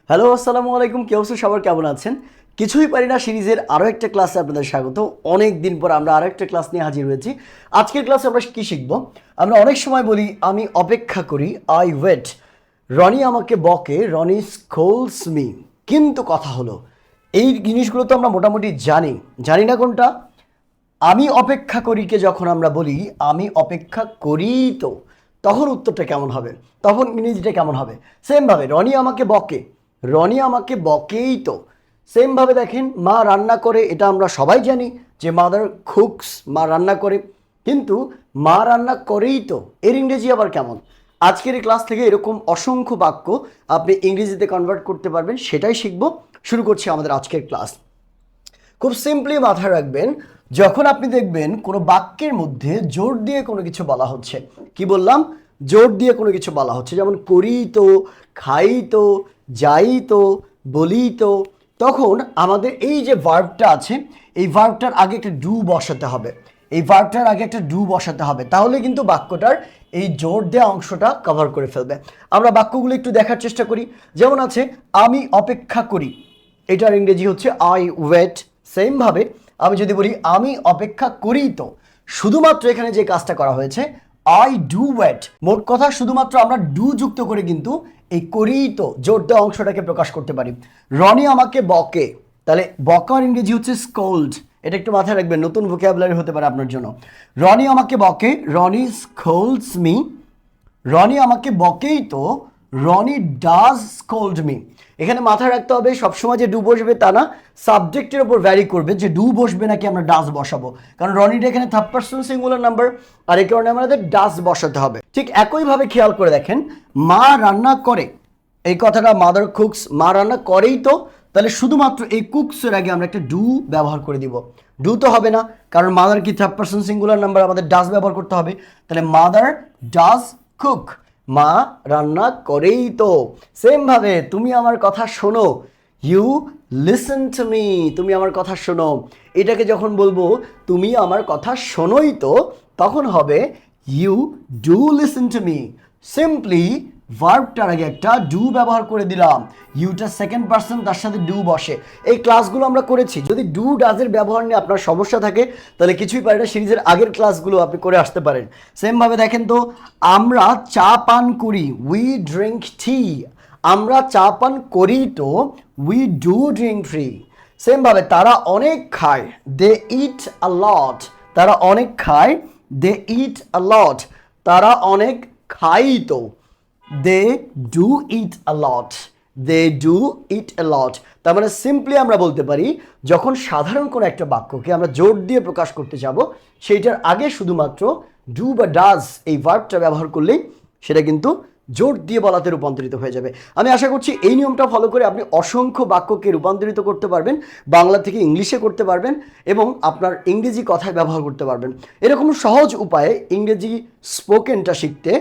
Hello আসসালামু আলাইকুম, কি অবস্থা সবার, কেমন আছেন? কিছুই পারি না সিরিজের আরও একটা ক্লাসে আপনাদের স্বাগত। অনেক দিন পর আমরা আরও একটা ক্লাস নিয়ে হাজির হয়েছি। আজকের ক্লাসে আমরা কি শিখব? আমরা অনেক সময় বলি আমি অপেক্ষা করি, আই ওয়েট। রনি আমাকে বকে, রনি স্কোলস মি। কিন্তু কথা হলো, এই জিনিসগুলো তো আমরা মোটামুটি জানি না কোনটা। আমি অপেক্ষা করিকে যখন আমরা বলি আমি অপেক্ষা করি, তো তখন উত্তরটা কেমন হবে, তখন ইংরেজিটা কেমন হবে? সেমভাবে রনি আমাকে বকে, রনি আমাকে বকেই তো। সেমভাবে দেখেন মা রান্না করে, এটা আমরা সবাই জানি যে মাদার কুকস, মা রান্না করে। কিন্তু মা রান্না করেই তো, এর ইংরেজি আবার কেমন? আজকের এই ক্লাস থেকে এরকম অসংখ্য বাক্য আপনি ইংরেজিতে কনভার্ট করতে পারবেন, সেটাই শিখব। শুরু করছি আমাদের আজকের ক্লাস। খুব সিম্পলি মাথায় রাখবেন, যখন আপনি দেখবেন কোনো বাক্যের মধ্যে জোর দিয়ে কোনো কিছু বলা হচ্ছে, কি বললাম? জোর দিয়ে কোনো কিছু বলা হচ্ছে, যেমন করি তো, খাই তো, যাই তো, বলি তো, তখন আমাদের এই যে ভার্বটা আছে, এই ভার্বটার আগে একটা ডু বসাতে হবে। এই ভার্বটার আগে একটা ডু বসাতে হবে, তাহলে কিন্তু বাক্যটার এই জোর দেওয়া অংশটা কভার করে ফেলবে। আমরা বাক্যগুলো একটু দেখার চেষ্টা করি। যেমন আছে আমি অপেক্ষা করি, এটার ইংরেজি হচ্ছে আই ওয়েট। সেমভাবে আমি যদি বলি আমি অপেক্ষা করি তো, শুধুমাত্র এখানে যে কাজটা করা হয়েছে আই ডু ওয়েট। মোট কথা শুধুমাত্র আমরা ডু যুক্ত করে কিন্তু এই করি তো জোর দেওয়া অংশটাকে প্রকাশ করতে পারি। রনি আমাকে বকে, তাহলে বকার ইংরেজি হচ্ছে স্কোল্ড। এটা একটু মাথায় রাখবেন, নতুন ভোকাবুলারি হতে পারে আপনার জন্য। রনি আমাকে বকে, রনি স্কোল্ডস মি। রনি আমাকে বকেই তো, রনি ডাজ স্কোল্ড মি। এখানে মাথায় রাখতে হবে সবসময় যে ডু বসবে তা না, সাবজেক্টের উপর ভ্যারি করবে যে ডু বসবে নাকি আমরা ডাজ বসাবো। কারণ রনিটা এখানে থার্ড পারসন সিঙ্গুলার নাম্বার, আর এই কারণে আমাদের ডাজ বসাতে হবে। ঠিক একইভাবে খেয়াল করে দেখেন, মা রান্না করে, এই কথাটা মাদার কুকস, মা রান্না করেই তো, তাহলে শুধুমাত্র এই কুকসের আগে আমরা একটা ডু ব্যবহার করে দিব। ডু তো হবে না, কারণ মাদার কি থার্ড পারসন সিঙ্গুলার নাম্বার, আমাদের ডাজ ব্যবহার করতে হবে। তাহলে মাদার ডাজ কুক, মা রান্না করেই তো। সেমভাবে তুমি আমার কথা শোনো, ইউ লিসেন টু মি, তুমি আমার কথা শোনো। এটাকে যখন বলবো তুমি আমার কথা শোনোই তো, তখন হবে you do listen to me. Simply ভার্বটার আগে একটা ডু ব্যবহার করে দিলাম, ইউটা সেকেন্ড পারসন, তার সাথে ডু বসে। এই ক্লাসগুলো আমরা করেছি। যদি ডু ডাজের ব্যবহার নিয়ে আপনার সমস্যা থাকে, তাহলে কিছুই পারে না, সিরিজের আগের ক্লাসগুলো আপনি করে আসতে পারেন। সেমভাবে দেখেন তো, আমরা চা পান করি, উই ড্রিঙ্ক টি। আমরা চা পান করি তো, উই ডু ড্রিঙ্ক টি। সেমভাবে তারা অনেক খায়, দে ইট আ লট। তারা অনেক খায়, দে ইট আ লট। তারা অনেক খাই তো, they do it a lot. They do it আ লট। তার মানে সিম্পলি আমরা বলতে পারি, যখন সাধারণ কোনো একটা বাক্যকে আমরা জোর দিয়ে প্রকাশ করতে যাব, সেইটার আগে শুধুমাত্র ডু বা ডাজ এই ভার্বটা ব্যবহার করলেই সেটা কিন্তু জোর দিয়ে বলাতে রূপান্তরিত হয়ে যাবে। আমি আশা করছি এই নিয়মটা ফলো করে আপনি অসংখ্য বাক্যকে রূপান্তরিত করতে পারবেন, বাংলা থেকে ইংলিশে করতে পারবেন, এবং আপনার ইংরেজি কথায় ব্যবহার করতে পারবেন। এরকম সহজ উপায়ে ইংরেজি স্পোকেনটা শিখতে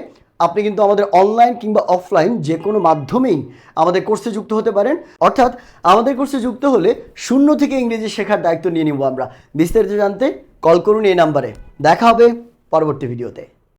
আপনি কিন্তু আমাদের অনলাইন কিংবা অফলাইন যে কোনো মাধ্যমেই আমাদের কোর্সে যুক্ত হতে পারেন। অর্থাৎ আমাদের কোর্সে যুক্ত হলে শূন্য থেকে ইংরেজি শেখার দায়িত্ব নিয়ে নিব আমরা। বিস্তারিত জানতে কল করুন এই নাম্বারে। দেখা হবে পরবর্তী ভিডিওতে।